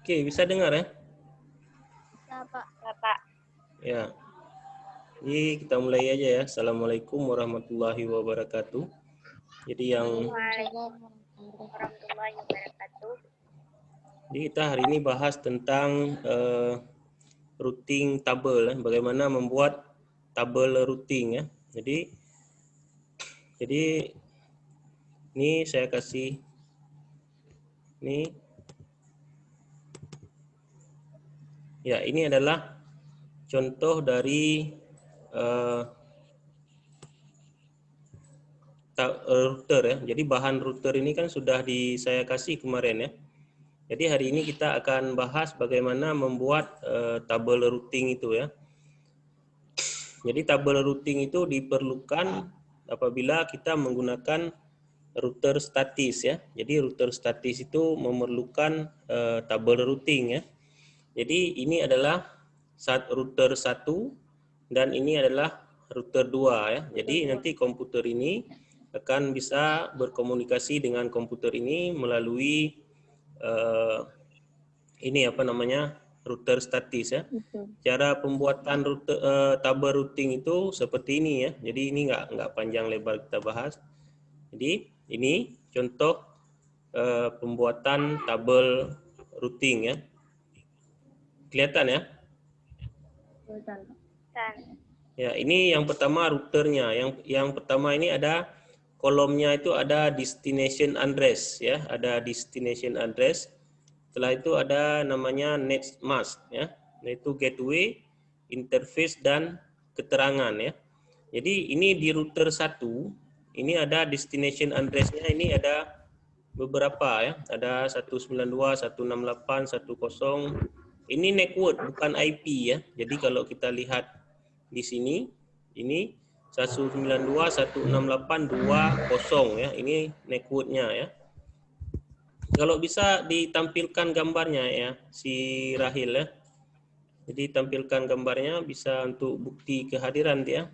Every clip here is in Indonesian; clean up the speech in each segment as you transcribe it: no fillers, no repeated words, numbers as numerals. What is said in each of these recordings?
Oke, bisa dengar ya? Bisa, Pak. Pak. Ya. Jadi kita mulai aja ya. Assalamualaikum warahmatullahi wabarakatuh. Jadi Waalaikumsalam warahmatullahi wabarakatuh. jadi kita hari ini bahas tentang routing tabel, bagaimana membuat tabel routing ya. Jadi ini saya kasih ini ya, ini adalah contoh dari router ya. Jadi bahan router ini kan sudah saya kasih kemarin ya. Jadi hari ini kita akan bahas bagaimana membuat tabel routing itu ya. Jadi tabel routing itu diperlukan apabila kita menggunakan router statis ya. Jadi router statis itu memerlukan tabel routing ya. Jadi ini adalah router 1 dan ini adalah router 2 ya. Jadi nanti komputer ini akan bisa berkomunikasi dengan komputer ini melalui ini apa namanya, router statis ya. Cara pembuatan tabel routing itu seperti ini ya. Jadi ini nggak panjang lebar kita bahas. Jadi ini contoh pembuatan tabel routing ya. Kelihatan ya? Ya, ini yang pertama routernya. Yang pertama ini ada kolomnya, itu ada destination address ya, ada destination address. Setelah itu ada namanya net mask ya, yaitu gateway, interface dan keterangan ya. Jadi ini di router 1, ini ada destination address-nya, ini ada beberapa ya, ada 192, 168, 10. Ini network bukan IP ya. Jadi kalau kita lihat di sini, ini 192, 168, 20 ya, ini network-nya ya. Kalau bisa ditampilkan gambarnya ya, si Rahil ya. Jadi tampilkan gambarnya, bisa untuk bukti kehadiran dia.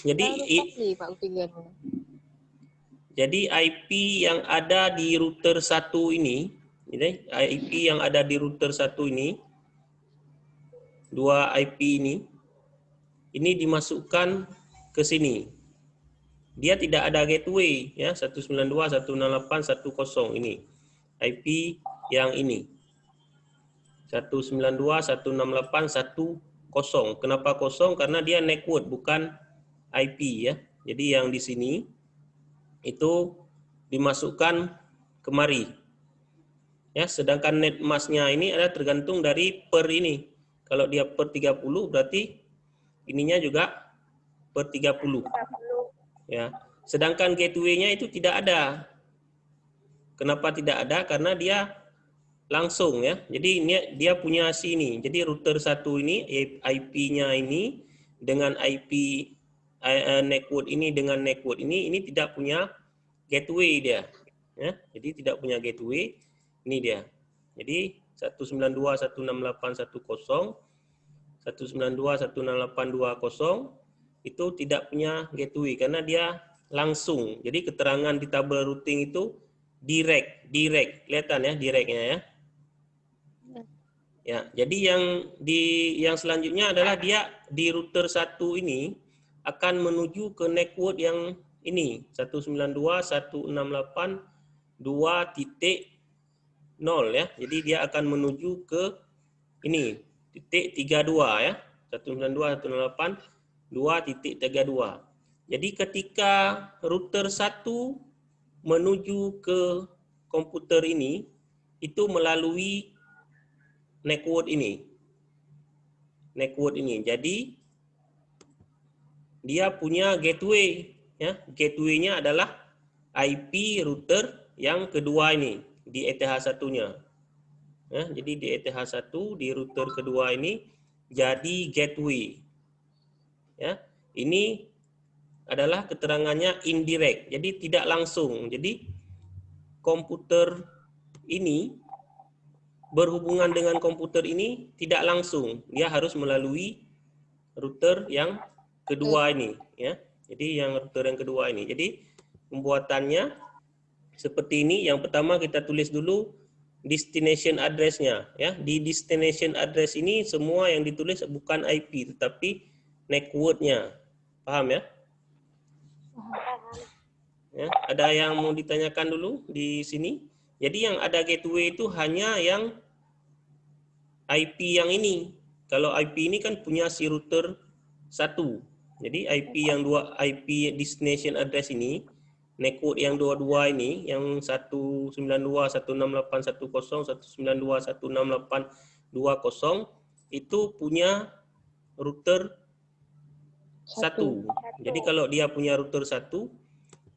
Jadi IP yang ada di router 1 ini, IP yang ada di router 1 ini, 2 IP ini dimasukkan ke sini. Dia tidak ada gateway ya, 192, 168, 10 ini. IP yang ini. 192, 168, 10. Kenapa kosong? Karena dia network bukan IP ya. Jadi yang di sini itu dimasukkan kemari. Ya, sedangkan net mask-nya ini ada tergantung dari per ini. Kalau dia per 30 berarti ininya juga per 30. Ya. Sedangkan gateway-nya itu tidak ada. Kenapa tidak ada? Karena dia langsung ya. Jadi ini dia punya sini. Jadi router 1 ini IP-nya ini dengan IP network ini dengan network ini tidak punya gateway dia. Ya. Jadi tidak punya gateway. Ini dia. Jadi 192, 168, 10, 192, 168, 20 itu tidak punya gateway karena dia langsung. Jadi keterangan di tabel routing itu direct, kelihatan ya directnya ya. Ya, jadi yang selanjutnya adalah dia di router 1 ini akan menuju ke network yang ini 192, 168, 2.0 ya. Jadi dia akan menuju ke ini titik 32 ya. 192, 168, 2.32. Jadi ketika router 1 menuju ke komputer ini, itu melalui network ini. Jadi dia punya gateway ya. Gateway-nya adalah IP router yang kedua ini di ETH1-nya. Ya, jadi di ETH1 di router kedua ini jadi gateway. Ya, ini adalah keterangannya indirect, jadi tidak langsung. Jadi komputer ini berhubungan dengan komputer ini tidak langsung, dia harus melalui router yang kedua ini ya. Jadi yang router yang kedua ini. Jadi pembuatannya seperti ini. Yang pertama kita tulis dulu destination address-nya ya. Di destination address ini semua yang ditulis bukan IP tetapi network-nya. Paham ya? Ya, ada yang mau ditanyakan dulu di sini? Jadi yang ada gateway itu hanya yang IP yang ini. Kalau IP ini kan punya si router satu. Jadi IP yang dua, IP destination address ini, network yang dua-dua ini, yang 192.168.10, 192.168.20 itu punya router satu. Jadi kalau dia punya router satu,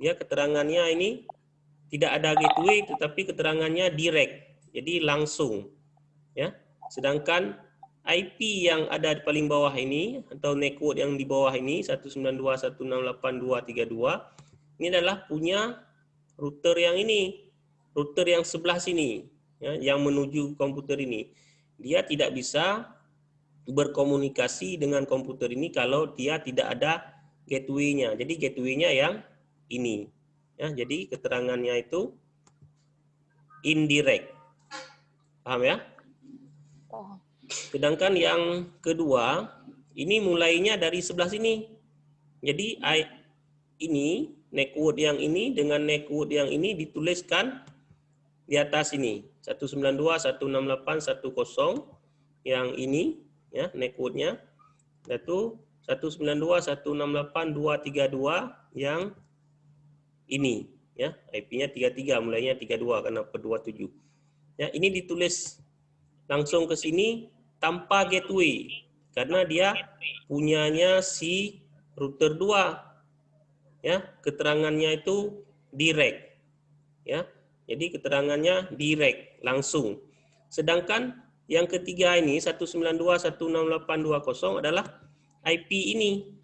dia keterangannya ini tidak ada gateway tetapi keterangannya direct. Jadi langsung. Ya. Sedangkan IP yang ada di paling bawah ini atau network yang di bawah ini 192.168.232 ini adalah punya router yang ini, router yang sebelah sini ya, yang menuju komputer ini. Dia tidak bisa berkomunikasi dengan komputer ini kalau dia tidak ada gateway-nya. Jadi gateway-nya yang ini. Ya, jadi keterangannya itu indirect. Paham ya? Sedangkan yang kedua, ini mulainya dari sebelah sini. Jadi ini, network yang ini dengan network yang ini dituliskan di atas ini. 192.168.10 yang ini, ya networknya. Yaitu 192.168.232 yang ini. Ya, IP-nya 33, mulainya 32 karena per 27. Ya, ini ditulis langsung ke sini tanpa gateway karena dia punyanya si router 2 ya, keterangannya itu direct ya, jadi keterangannya direct langsung. Sedangkan yang ketiga ini 192.168.20 adalah IP ini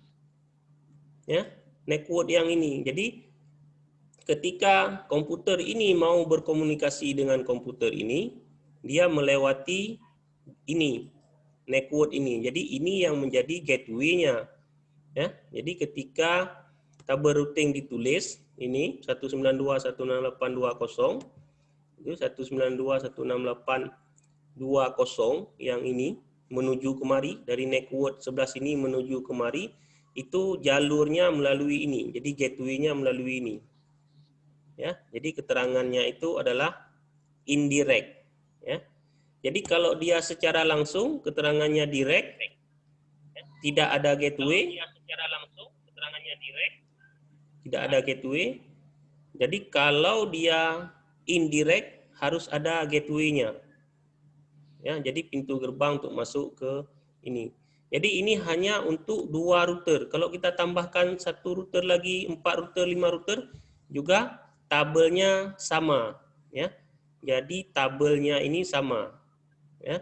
ya, network yang ini. Jadi ketika komputer ini mau berkomunikasi dengan komputer ini, dia melewati ini, network ini. Jadi ini yang menjadi gateway-nya. Ya, jadi ketika tabel routing ditulis ini 192.168.20 itu 192.168.20 yang ini menuju kemari dari network sebelah sini menuju kemari itu jalurnya melalui ini. Jadi gateway-nya melalui ini. Ya, jadi keterangannya itu adalah indirect. Ya. Jadi kalau dia secara langsung keterangannya direct, tidak ada gateway. Tidak ada gateway. Jadi kalau dia indirect harus ada gateway-nya. Ya, jadi pintu gerbang untuk masuk ke ini. Jadi ini hanya untuk 2 router. Kalau kita tambahkan 1 router lagi, 4 router, 5 router, juga tabelnya sama. Ya, jadi tabelnya ini sama. Ya,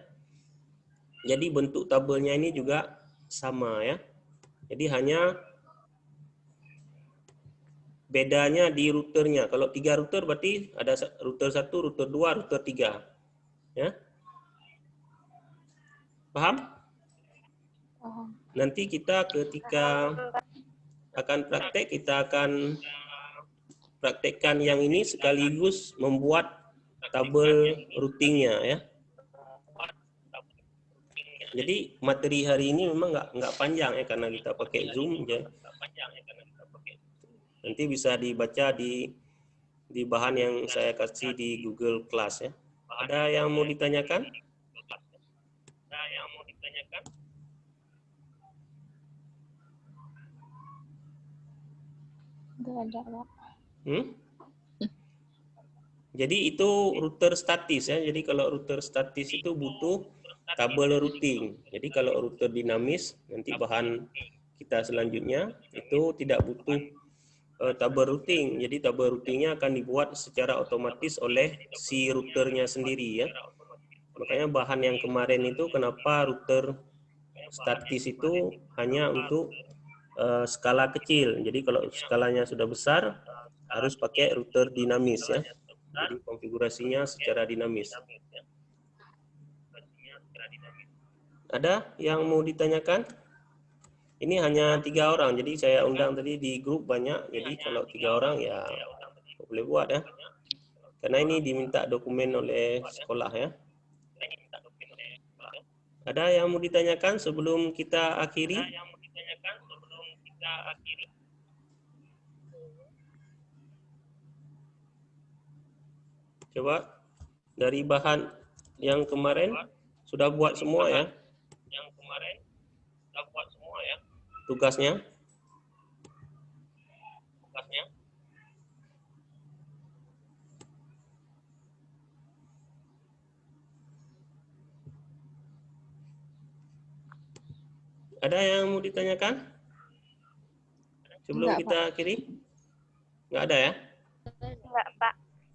jadi bentuk tabelnya ini juga sama ya. Jadi hanya bedanya di routernya. Kalau 3 router berarti ada router 1, router 2, router 3. Ya. Paham? Nanti kita ketika akan praktek, kita akan praktekkan yang ini sekaligus membuat tabel routingnya ya. Jadi materi hari ini memang nggak panjang ya karena kita pakai Zoom ya. Nanti bisa dibaca di bahan yang saya kasih di Google Class ya. Ada yang mau ditanyakan? Jadi itu router statis ya. Jadi kalau router statis itu butuh tabel routing. Jadi kalau router dinamis nanti bahan kita selanjutnya itu tidak butuh tabel routing. Jadi tabel routingnya akan dibuat secara otomatis oleh si routernya sendiri ya. Makanya bahan yang kemarin itu kenapa router statis itu hanya untuk skala kecil. Jadi kalau skalanya sudah besar harus pakai router dinamis ya. Jadi konfigurasinya secara dinamis. Ada yang mau ditanyakan? Ini hanya 3 orang, jadi saya undang tadi di grup banyak. Jadi kalau 3 orang ya boleh buat ya. Karena ini diminta dokumen oleh sekolah ya. Ada yang mau ditanyakan sebelum kita akhiri? Coba dari bahan yang kemarin sudah buat semua ya? Tugasnya? Ada yang mau ditanyakan sebelum kita akhiri? Nggak ada ya? Enggak, Pak.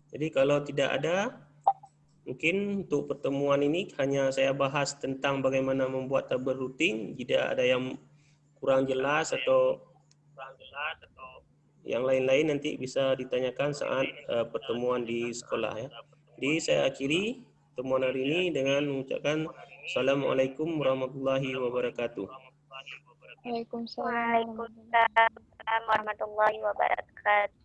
Jadi kalau tidak ada, mungkin untuk pertemuan ini hanya saya bahas tentang bagaimana membuat tabel rutin. Jika ada yang kurang jelas atau yang lain-lain nanti bisa ditanyakan saat pertemuan di sekolah ya. Jadi saya akhiri pertemuan hari ini dengan mengucapkan Assalamualaikum warahmatullahi wabarakatuh. Waalaikumsalam warahmatullahi wabarakatuh.